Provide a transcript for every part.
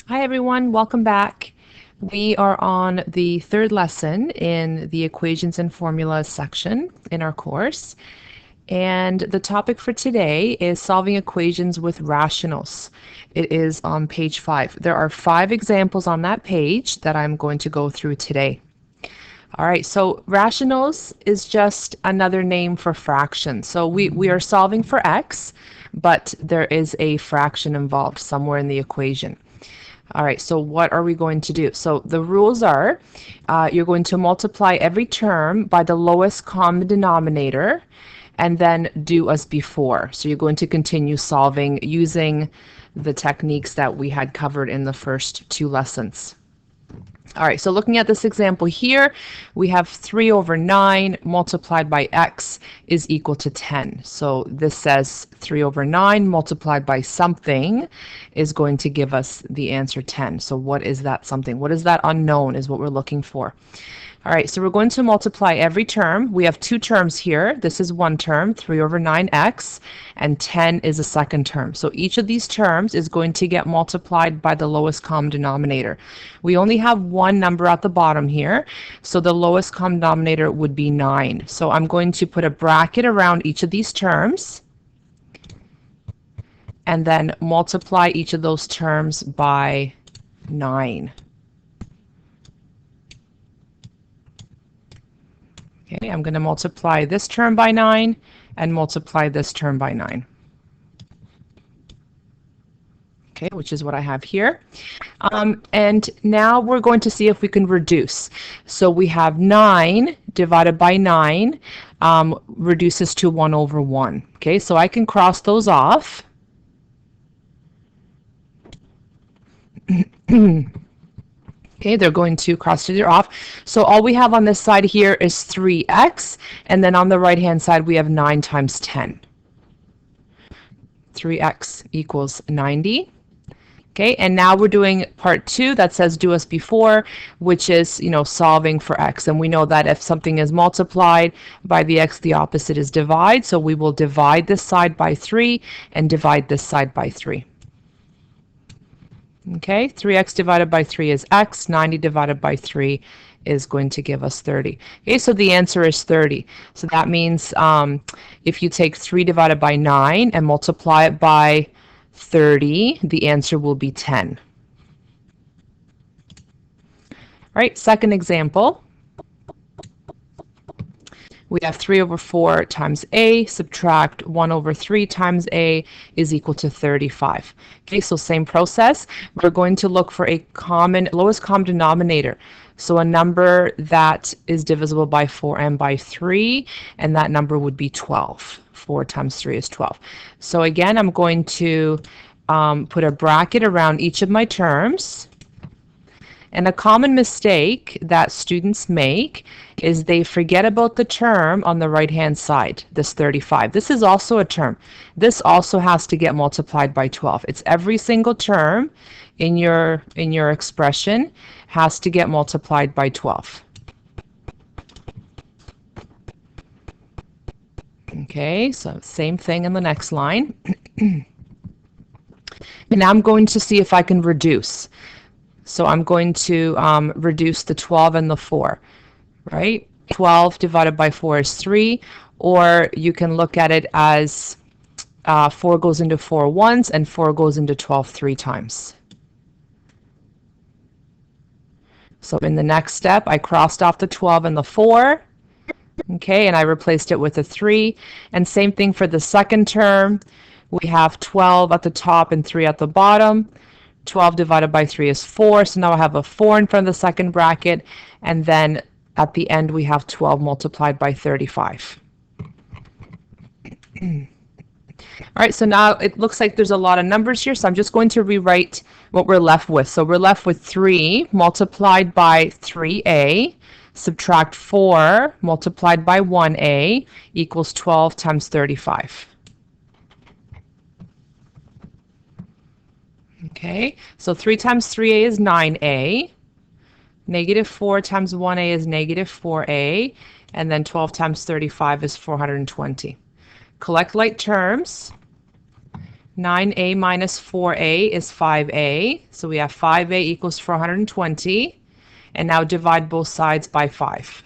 Hi everyone, welcome back. We are on the third lesson in the equations and formulas section in our course. And the topic for today is solving equations with rationals. It is on page 5. There are 5 examples on that page that I'm going to go through today. All right, so rationals is just another name for fractions. So we are solving for x, but there is a fraction involved somewhere in the equation. All right, so what are we going to do? So the rules are you're going to multiply every term by the lowest common denominator and then do as before. So you're going to continue solving using the techniques that we had covered in the first 2 lessons. All right, so looking at this example here, we have 3 over 9 multiplied by x is equal to 10. So this says 3 over 9 multiplied by something is going to give us the answer 10. So what is that something? What is that unknown is what we're looking for. All right, so we're going to multiply every term. We have 2 terms here. This is one term, 3 over 9x, and 10 is a second term. So each of these terms is going to get multiplied by the lowest common denominator. We only have one number at the bottom here, so the lowest common denominator would be 9. So I'm going to put a bracket around each of these terms and then multiply each of those terms by 9. Okay, I'm going to multiply this term by 9 and multiply this term by 9. Okay, which is what I have here. And now we're going to see if we can reduce. So we have 9 divided by 9 reduces to 1 over 1. Okay, so I can cross those off. Okay, they're going to cross each other off. So all we have on this side here is 3x, and then on the right-hand side we have 9 times 10. 3x equals 90. Okay, and now we're doing part 2 that says do as before, which is, solving for x. And we know that if something is multiplied by the x, the opposite is divide. So we will divide this side by 3 and divide this side by 3. Okay, 3x divided by 3 is x, 90 divided by 3 is going to give us 30. Okay, so the answer is 30. So that means if you take 3 divided by 9 and multiply it by 30, the answer will be 10. All right, second example. We have 3 over 4 times a, subtract 1 over 3 times a is equal to 35. Okay, so same process. We're going to look for a lowest common denominator. So a number that is divisible by 4 and by 3, and that number would be 12. 4 times 3 is 12. So again, I'm going to put a bracket around each of my terms. And a common mistake that students make is they forget about the term on the right-hand side, this 35. This is also a term. This also has to get multiplied by 12. It's every single term in your expression has to get multiplied by 12. Okay, so same thing in the next line. And now I'm going to see if I can reduce. So I'm going to reduce the 12 and the 4, right? 12 divided by 4 is 3, or you can look at it as 4 goes into 4 once and 4 goes into 12 3 times. So in the next step, I crossed off the 12 and the 4, okay, and I replaced it with a 3. And same thing for the second term. We have 12 at the top and 3 at the bottom. 12 divided by 3 is 4, so now I have a 4 in front of the second bracket, and then at the end we have 12 multiplied by 35. All right, so now it looks like there's a lot of numbers here, so I'm just going to rewrite what we're left with. So we're left with 3 multiplied by 3a, subtract 4 multiplied by 1a equals 12 times 35. Okay, so 3 times 3a is 9a, negative 4 times 1a is negative 4a, and then 12 times 35 is 420. Collect like terms. 9a minus 4a is 5a. So we have 5a equals 420. And now divide both sides by 5.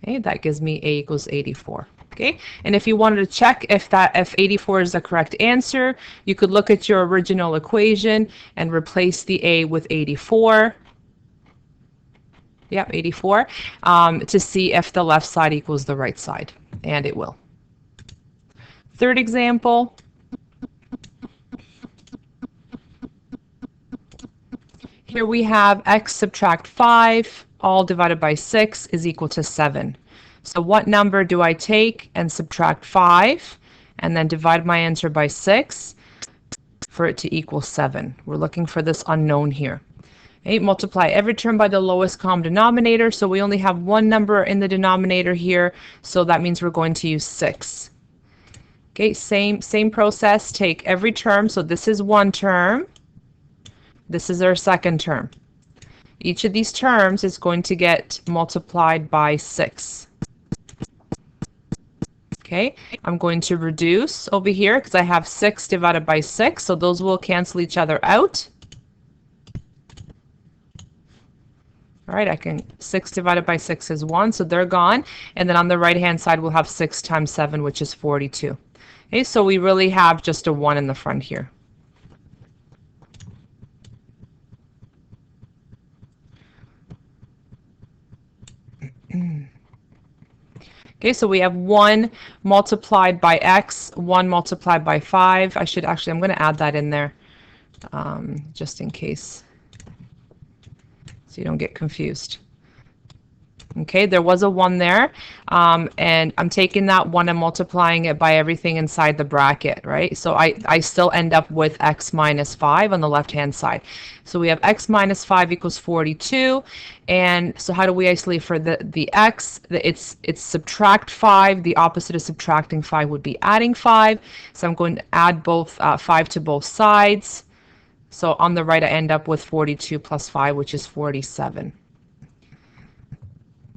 Okay, that gives me a equals 84. Okay, and if you wanted to check if 84 is the correct answer, you could look at your original equation and replace the a with 84. Yep, 84, to see if the left side equals the right side, and it will. Third example. Here we have x subtract 5, all divided by 6 is equal to 7. So what number do I take and subtract 5 and then divide my answer by 6 for it to equal 7? We're looking for this unknown here. Okay, multiply every term by the lowest common denominator. So we only have one number in the denominator here, so that means we're going to use 6. Okay, same process. Take every term. So this is one term. This is our second term. Each of these terms is going to get multiplied by 6. Okay, I'm going to reduce over here because I have 6 divided by 6, so those will cancel each other out. All right, 6 divided by 6 is 1, so they're gone. And then on the right-hand side, we'll have 6 times 7, which is 42. Okay, so we really have just a 1 in the front here. Okay, so we have 1 multiplied by x, 1 multiplied by 5. I'm going to add that in there just in case, so you don't get confused. Okay, there was a 1 there, and I'm taking that 1 and multiplying it by everything inside the bracket, right? So I still end up with x minus 5 on the left-hand side. So we have x minus 5 equals 42, and so how do we isolate for the x? It's subtract 5. The opposite of subtracting 5 would be adding 5. So I'm going to add both 5 to both sides. So on the right, I end up with 42 plus 5, which is 47.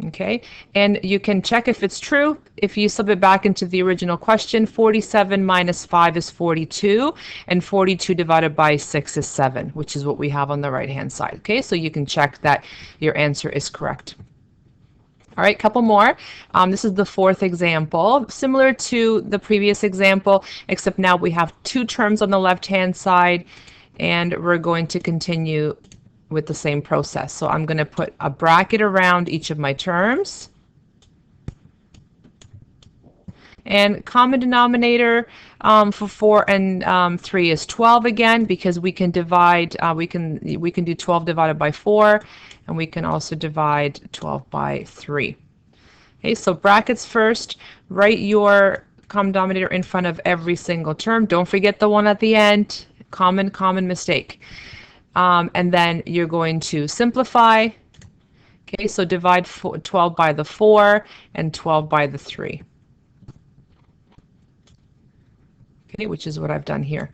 Okay, and you can check if it's true. If you sub it back into the original question, 47 minus 5 is 42, and 42 divided by 6 is 7, which is what we have on the right-hand side. Okay, so you can check that your answer is correct. All right, couple more. This is the fourth example, similar to the previous example, except now we have 2 terms on the left-hand side, and we're going to continue with the same process. So I'm going to put a bracket around each of my terms. And common denominator for 4 and 3 is 12 again, because we can divide, we can do 12 divided by 4, and we can also divide 12 by 3. Okay, so brackets first. Write your common denominator in front of every single term. Don't forget the one at the end. Common mistake. And then you're going to simplify. Okay, so divide 12 by the 4 and 12 by the 3. Okay, which is what I've done here.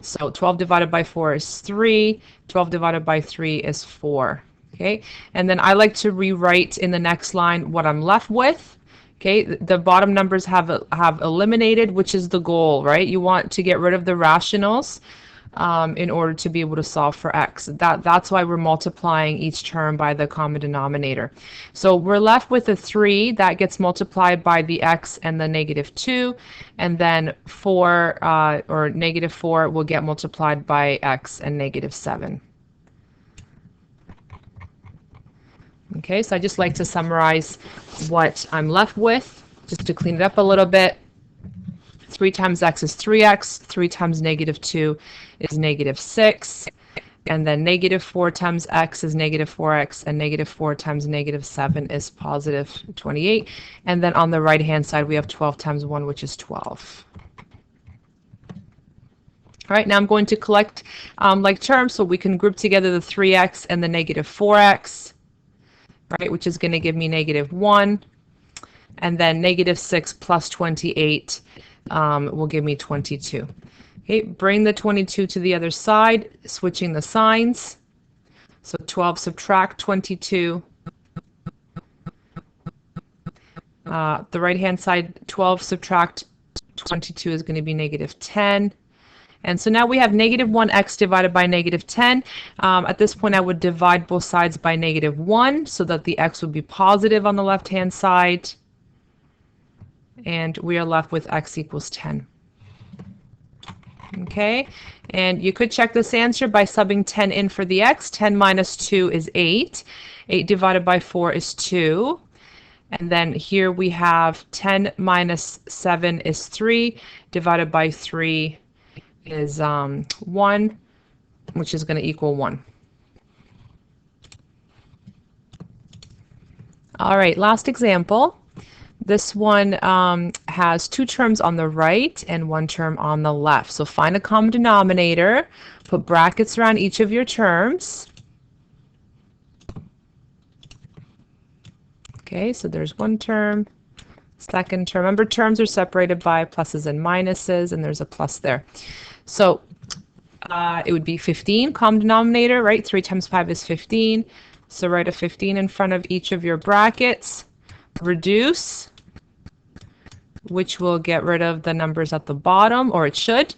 So 12 divided by 4 is 3. 12 divided by 3 is 4. Okay, and then I like to rewrite in the next line what I'm left with. Okay, the bottom numbers have eliminated, which is the goal, right? You want to get rid of the rationals in order to be able to solve for x. That's why we're multiplying each term by the common denominator. So we're left with a 3 that gets multiplied by the x and the -2, and then 4 or -4 will get multiplied by x and -7. Okay, so I just like to summarize what I'm left with, just to clean it up a little bit. 3 times x is 3x, 3 times -2 is -6, and then -4 times x is -4x, and -4 times -7 is +28. And then on the right-hand side, we have 12 times 1, which is 12. All right, now I'm going to collect like terms, so we can group together the 3x and the -4x, right, which is going to give me -1, and then -6 plus 28 will give me 22. Okay, bring the 22 to the other side, switching the signs. So 12 subtract 22. The right-hand side, 12 subtract 22 is going to be -10. And so now we have negative 1x divided by negative 10. At this point, I would divide both sides by negative 1 so that the x would be positive on the left-hand side. And we are left with x equals 10. Okay, and you could check this answer by subbing 10 in for the x. 10 minus 2 is 8. 8 divided by 4 is 2. And then here we have 10 minus 7 is 3, divided by 3 is 1, which is going to equal 1. All right, last example. This one has two terms on the right and one term on the left. So find a common denominator, put brackets around each of your terms. Okay, so there's one term, second term. Remember, terms are separated by pluses and minuses, and there's a plus there. So it would be 15, common denominator, right? 3 times 5 is 15. So write a 15 in front of each of your brackets. Reduce, which will get rid of the numbers at the bottom, or it should.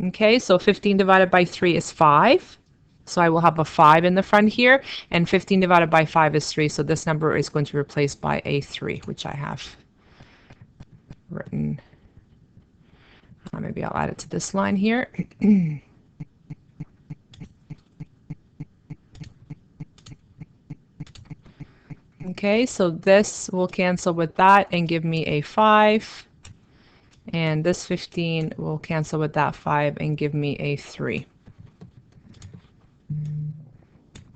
Okay, so 15 divided by 3 is 5. So I will have a 5 in the front here, and 15 divided by 5 is 3. So this number is going to be replaced by a 3, which I have written. Maybe I'll add it to this line here. Okay, so this will cancel with that and give me a 5. And this 15 will cancel with that 5 and give me a 3.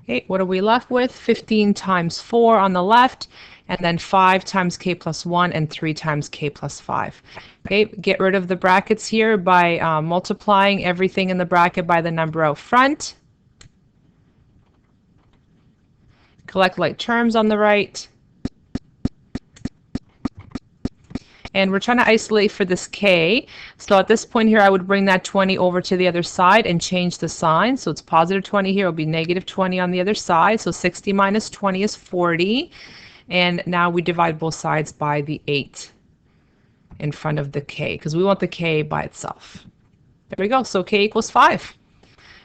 Okay, what are we left with? 15 times 4 on the left, and then 5 times k plus 1 and 3 times k plus 5. Okay, get rid of the brackets here by multiplying everything in the bracket by the number out front. Collect like terms on the right. And we're trying to isolate for this k. So at this point here, I would bring that 20 over to the other side and change the sign. So it's positive 20 here. It'll be negative 20 on the other side. So 60 minus 20 is 40. And now we divide both sides by the 8 in front of the k, because we want the k by itself. There we go. So k equals 5.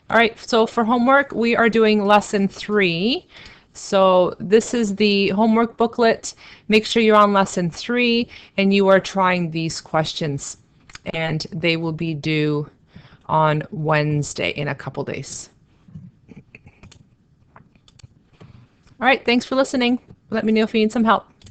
All right, so for homework, we are doing lesson 3. So this is the homework booklet. Make sure you're on lesson 3 and you are trying these questions, and they will be due on Wednesday in a couple days. All right, thanks for listening. Let me know if you need some help.